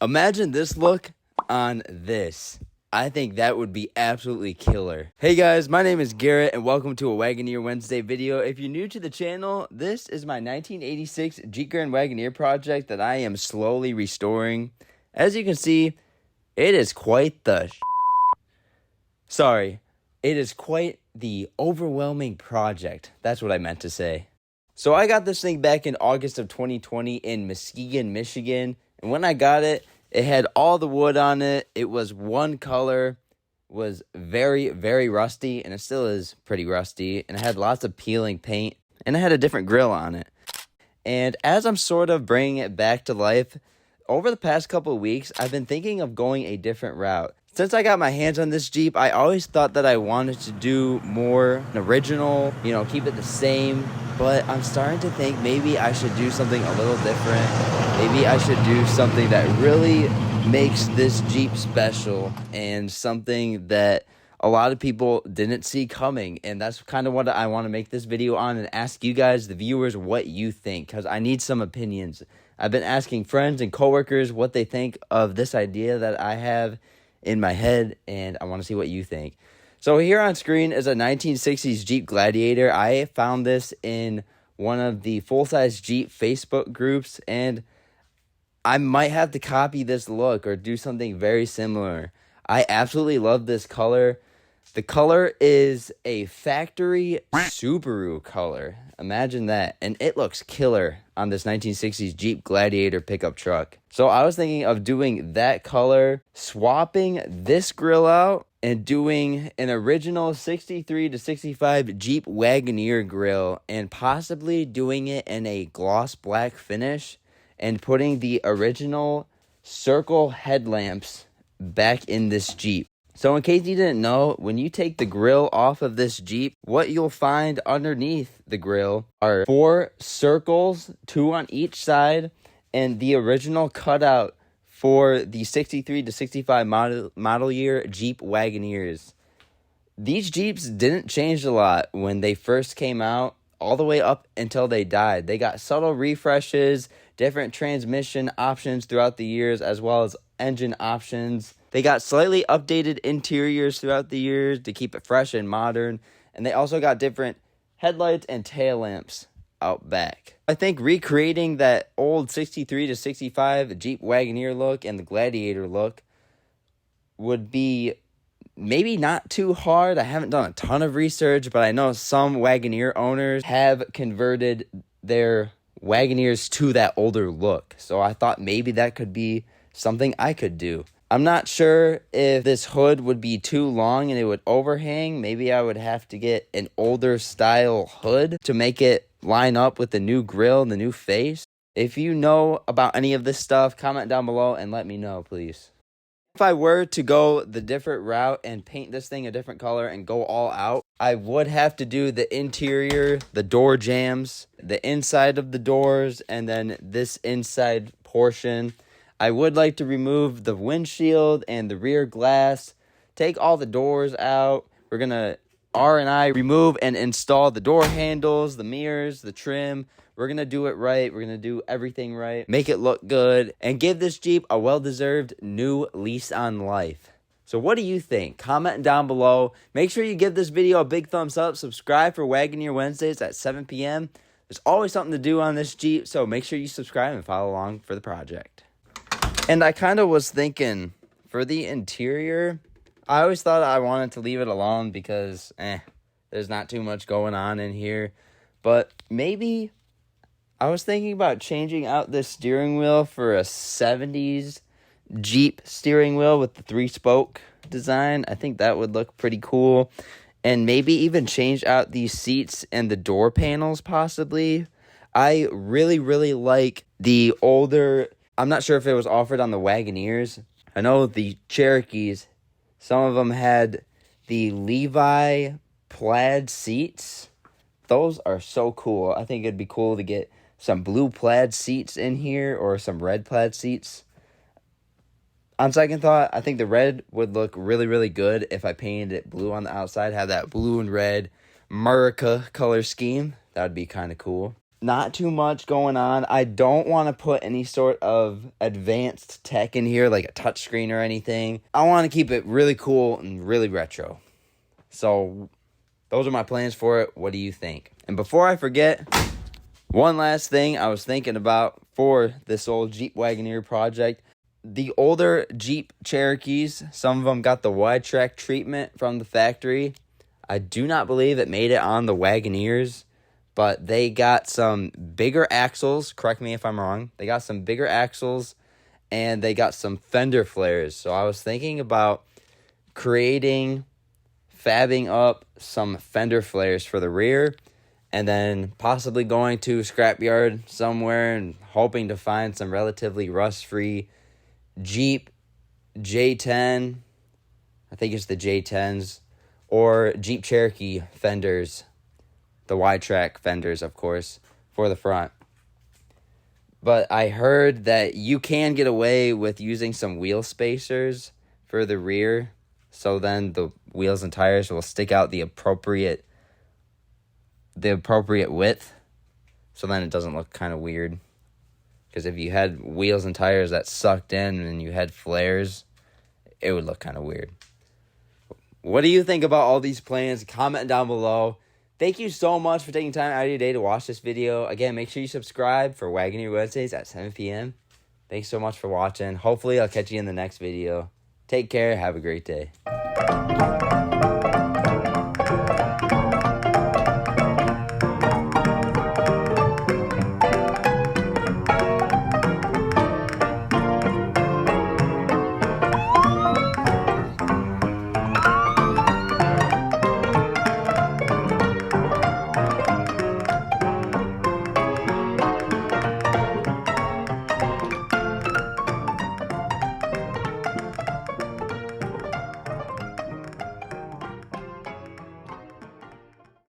Imagine this look on this. I think that would be absolutely killer. Hey guys, my name is Garrett and welcome to a Wagoneer Wednesday video. If you're new to the channel, this is my 1986 Jeep Grand Wagoneer project that I am slowly restoring. As you can see, it is quite the it is quite the overwhelming project. That's what I meant to say. So I got this thing back in August of 2020 in Muskegon, Michigan. And when I got it, it had all the wood on it. It was one color, was very, very rusty, and it still is pretty rusty. And it had lots of peeling paint, and it had a different grill on it. And as I'm sort of bringing it back to life, over the past couple of weeks, I've been thinking of going a different route. Since I got my hands on this Jeep, I always thought that I wanted to do more original, keep it the same. But I'm starting to think maybe I should do something a little different. Maybe I should do something that really makes this Jeep special and something that a lot of people didn't see coming. And that's kind of what I want to make this video on and ask you guys, the viewers, what you think, because I need some opinions. I've been asking friends and coworkers what they think of this idea that I have in my head, and I want to see what you think. So here on screen is a 1960s Jeep Gladiator. I found this in one of the full-size Jeep Facebook groups, and I might have to copy this look or do something very similar. I absolutely love this color. The color is a factory Subaru color. Imagine that. And it looks killer on this 1960s Jeep Gladiator pickup truck. So I was thinking of doing that color, swapping this grill out, and doing an original 63 to 65 Jeep Wagoneer grill, and possibly doing it in a gloss black finish, and putting the original circle headlamps back in this Jeep. So in case you didn't know, when you take the grill off of this Jeep, what you'll find underneath the grill are 4 circles, 2 on each side, and the original cutout for the 63 to 65 model year Jeep Wagoneers. These Jeeps didn't change a lot when they first came out, all the way up until they died. They got subtle refreshes, different transmission options throughout the years, as well as engine options. They got slightly updated interiors throughout the years to keep it fresh and modern. And they also got different headlights and tail lamps out back. I think recreating that old 63 to 65 Jeep Wagoneer look and the Gladiator look would be maybe not too hard. I haven't done a ton of research, but I know some Wagoneer owners have converted their Wagoneers to that older look. So I thought maybe that could be something I could do. I'm not sure if this hood would be too long and it would overhang. Maybe I would have to get an older style hood to make it line up with the new grill and the new face. If you know about any of this stuff, comment down below and let me know, please. If I were to go the different route and paint this thing a different color and go all out, I would have to do the interior, the door jambs, the inside of the doors, and then this inside portion. I would like to remove the windshield and the rear glass, take all the doors out. We're going to R&I remove and install the door handles, the mirrors, the trim. We're going to do it right. We're going to do everything right, make it look good, and give this Jeep a well-deserved new lease on life. So what do you think? Comment down below. Make sure you give this video a big thumbs up. Subscribe for Wagoneer Wednesdays at 7 p.m. There's always something to do on this Jeep, so make sure you subscribe and follow along for the project. And I kind of was thinking, for the interior, I always thought I wanted to leave it alone because, there's not too much going on in here. But maybe I was thinking about changing out this steering wheel for a 70s Jeep steering wheel with the 3-spoke design. I think that would look pretty cool. And maybe even change out these seats and the door panels, possibly. I really, really like the older... I'm not sure if it was offered on the Wagoneers. I know the Cherokees, some of them had the Levi plaid seats. Those are so cool. I think it'd be cool to get some blue plaid seats in here or some red plaid seats. On second thought, I think the red would look really, really good if I painted it blue on the outside, have that blue and red America color scheme. That would be kind of cool. not too much going on. I don't want to put any sort of advanced tech in here, like a touchscreen or anything. I want to keep it really cool and really retro. So those are my plans for it. What do you think? And before I forget, one last thing I was thinking about for this old Jeep Wagoneer project. The older Jeep Cherokees, some of them got the wide track treatment from the factory. I do not believe it made it on the Wagoneers, but they got some bigger axles. Correct me if I'm wrong. They got some bigger axles, and they got some fender flares. So I was thinking about fabbing up some fender flares for the rear, and then possibly going to a scrapyard somewhere and hoping to find some relatively rust-free Jeep J10, I think it's the J10s, or Jeep Cherokee fenders, the wide track fenders, of course, for the front. But I heard that you can get away with using some wheel spacers for the rear, so then the wheels and tires will stick out the appropriate width, so then it doesn't look kind of weird. Because if you had wheels and tires that sucked in and you had flares, it would look kind of weird. What do you think about all these plans? Comment down below. Thank you so much for taking time out of your day to watch this video. Again, make sure you subscribe for Wagoneer Wednesdays at 7 p.m. Thanks so much for watching. Hopefully, I'll catch you in the next video. Take care. Have a great day.